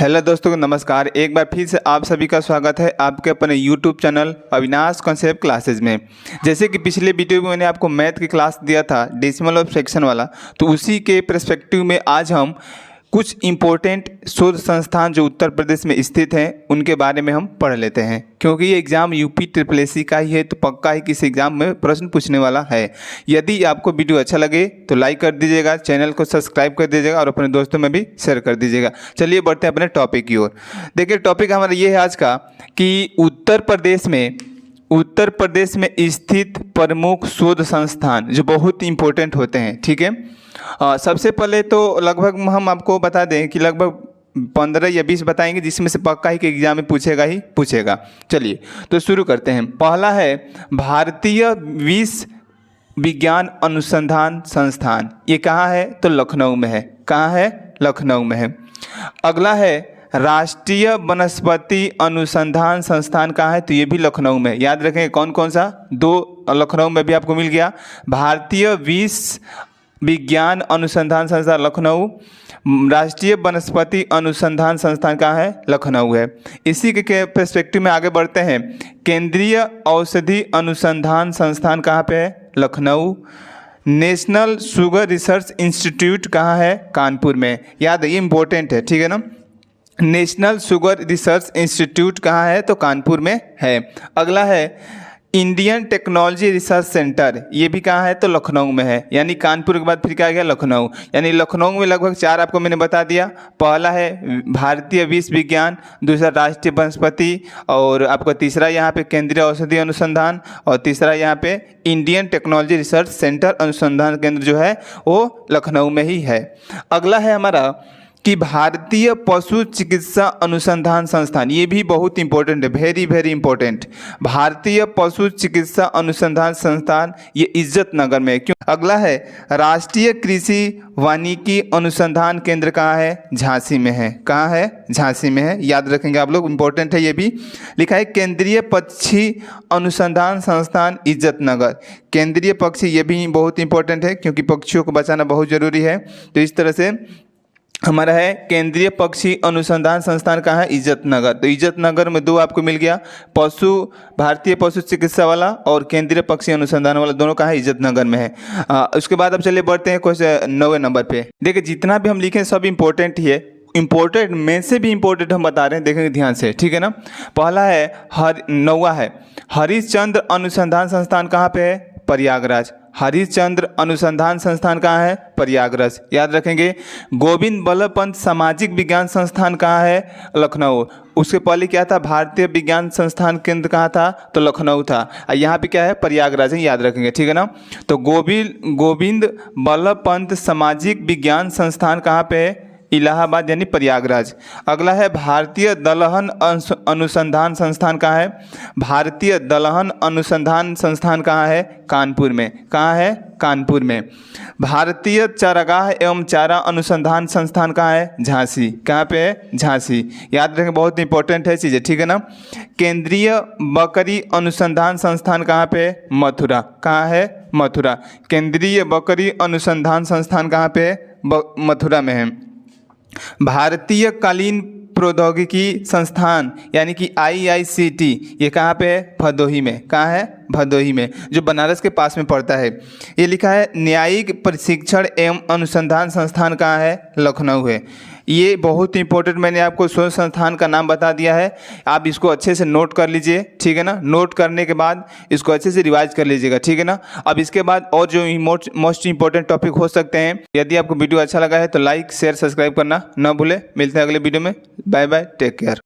Hello दोस्तों, नमस्कार। एक बार फिर से आप सभी का स्वागत है आपके अपने YouTube channel Avinash concept classes में। जैसे कि पिछले वीडियो में मैंने आपको मैथ की क्लास दिया था डेसिमल और फ्रैक्शन वाला, तो उसी के पर्सपेक्टिव में आज हम कुछ इम्पोर्टेंट शोध संस्थान जो उत्तर प्रदेश में स्थित हैं उनके बारे में हम पढ़ लेते हैं, क्योंकि ये एग्ज़ाम यूपी SSSC का ही है, तो पक्का ही किसी एग्ज़ाम में प्रश्न पूछने वाला है। यदि आपको वीडियो अच्छा लगे तो लाइक कर दीजिएगा, चैनल को सब्सक्राइब कर दीजिएगा और अपने दोस्तों में भी शेयर कर दीजिएगा। चलिए बढ़ते हैं अपने टॉपिक की ओर। देखिए, टॉपिक हमारा ये है आज का कि उत्तर प्रदेश में स्थित प्रमुख शोध संस्थान जो बहुत इंपॉर्टेंट होते हैं। ठीक है, सबसे पहले तो लगभग हम आपको बता दें कि लगभग 15 या 20 बताएंगे, जिसमें से पक्का ही कि एग्जाम में पूछेगा। चलिए तो शुरू करते हैं। पहला है भारतीय विश्व विज्ञान अनुसंधान संस्थान। ये कहाँ है? तो लखनऊ में है। कहाँ है? लखनऊ में है। अगला है राष्ट्रीय वनस्पति अनुसंधान संस्थान। कहाँ है? तो ये भी लखनऊ में। याद रखेंगे कौन कौन सा? दो लखनऊ में भी आपको मिल गया। भारतीय विश्व विज्ञान अनुसंधान संस्थान लखनऊ, राष्ट्रीय वनस्पति अनुसंधान संस्थान कहाँ है? लखनऊ है। इसी के पर्सपेक्टिव में आगे बढ़ते हैं। केंद्रीय औषधि अनुसंधान संस्थान कहाँ पे है? Lucknow. National sugar research institute कहाँ है? कानपुर में। याद है, ये इंपॉर्टेंट है। ठीक है ना। नेशनल शुगर रिसर्च इंस्टीट्यूट कहाँ है? तो कानपुर में है। अगला है इंडियन टेक्नोलॉजी रिसर्च सेंटर। ये भी कहाँ है? तो लखनऊ में है। यानी कानपुर के बाद फिर क्या आ गया? लखनऊ। यानी लखनऊ में लगभग 4 आपको मैंने बता दिया। पहला है भारतीय विश्व विज्ञान, दूसरा राष्ट्रीय वनस्पति, और आपका तीसरा यहाँ पे केंद्रीय औषधि अनुसंधान, और तीसरा यहाँ पे इंडियन टेक्नोलॉजी रिसर्च सेंटर अनुसंधान केंद्र जो है वो लखनऊ में ही है। अगला है हमारा कि भारतीय पशु चिकित्सा अनुसंधान संस्थान। ये भी बहुत इंपॉर्टेंट है, वेरी वेरी इंपॉर्टेंट। भारतीय पशु चिकित्सा अनुसंधान संस्थान, ये इज्जत नगर में है। क्यों? अगला है राष्ट्रीय कृषि वानिकी अनुसंधान केंद्र। कहाँ है? झांसी में है। कहाँ है? झांसी में है। याद रखेंगे आप लोग, इंपॉर्टेंट है ये भी। लिखा है केंद्रीय पक्षी अनुसंधान संस्थान इज्जत नगर। केंद्रीय पक्षी, ये भी बहुत इंपॉर्टेंट है क्योंकि पक्षियों को बचाना बहुत जरूरी है। तो इस तरह से हमारा है केंद्रीय पक्षी अनुसंधान संस्थान कहाँ है? इज्जत नगर। तो इज्जत नगर में 2 आपको मिल गया, भारतीय पशु चिकित्सा वाला और केंद्रीय पक्षी अनुसंधान वाला, दोनों कहाँ है? इज्जत नगर में है। उसके बाद अब चलिए बढ़ते हैं क्वेश्चन 9वें नंबर पे। देखिए, जितना भी हम लिखे सब इंपॉर्टेंट ही है। इंपॉर्टेंट में से भी इंपॉर्टेंट हम बता रहे हैं, देखेंगे ध्यान से। ठीक है ना। पहला है 9वां है हरिश्चंद्र अनुसंधान संस्थान। कहाँ पे है? प्रयागराज। हरिश्चंद्र अनुसंधान संस्थान कहाँ है? प्रयागराज। याद रखेंगे। गोविंद बल्लभ पंत सामाजिक विज्ञान संस्थान कहाँ है? लखनऊ। उसके पहले क्या था? भारतीय विज्ञान संस्थान केंद्र कहाँ था? तो लखनऊ था। यहाँ पे क्या है? प्रयागराज है। याद रखेंगे। ठीक है ना। तो गोविंद बल्लभ पंत सामाजिक विज्ञान संस्थान कहाँ पे है? इलाहाबाद यानी प्रयागराज। अगला है भारतीय दलहन अनुसंधान संस्थान। कहाँ है? भारतीय दलहन अनुसंधान संस्थान कहाँ है? कानपुर में। कहाँ है? कानपुर में। भारतीय चारागाह एवं चारा अनुसंधान संस्थान कहाँ है? झांसी। कहाँ पे है? झांसी। याद रखें, बहुत इंपॉर्टेंट है चीज़ें। ठीक है ना। केंद्रीय बकरी अनुसंधान संस्थान कहाँ पे है? मथुरा। कहाँ है? मथुरा। केंद्रीय बकरी अनुसंधान संस्थान कहाँ पे है? मथुरा में है। भारतीय कालीन प्रौद्योगिकी संस्थान यानी कि IICT, ये कहाँ पे है? भदोही में। कहाँ है? भदोही में, जो बनारस के पास में पड़ता है। ये लिखा है न्यायिक प्रशिक्षण एवं अनुसंधान संस्थान कहाँ है? लखनऊ है। ये बहुत इंपॉर्टेंट, मैंने आपको शोध संस्थान का नाम बता दिया है, आप इसको अच्छे से नोट कर लीजिए। ठीक है ना। नोट करने के बाद इसको अच्छे से रिवाइज कर लीजिएगा। ठीक है ना। अब इसके बाद और जो मोस्ट इंपॉर्टेंट टॉपिक हो सकते हैं। यदि आपको वीडियो अच्छा लगा है तो लाइक शेयर सब्सक्राइब करना ना भूले। मिलते हैं अगले वीडियो में। Bye bye, take care.